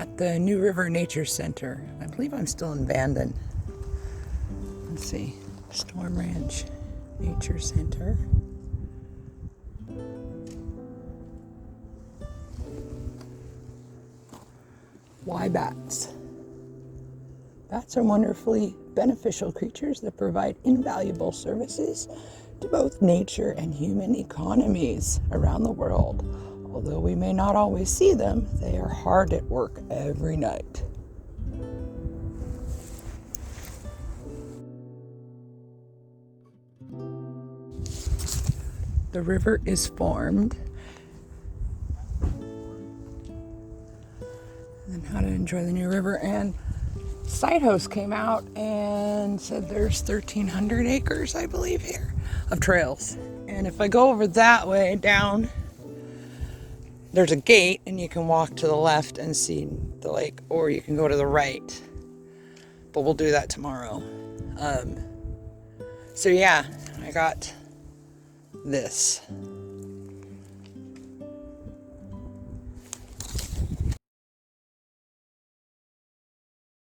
at the New River Nature Center. I believe I'm still in Bandon. Let's see. Storm Ranch Nature Center. Why bats? Bats are wonderfully beneficial creatures that provide invaluable services to both nature and human economies around the world. Although we may not always see them, they are hard at work every night. The river is formed. And how to enjoy the New River. And Site Host came out and said there's 1,300 acres, I believe, here of trails. And if I go over that way down, there's a gate and you can walk to the left and see the lake, or you can go to the right. But we'll do that tomorrow. So yeah, I got this.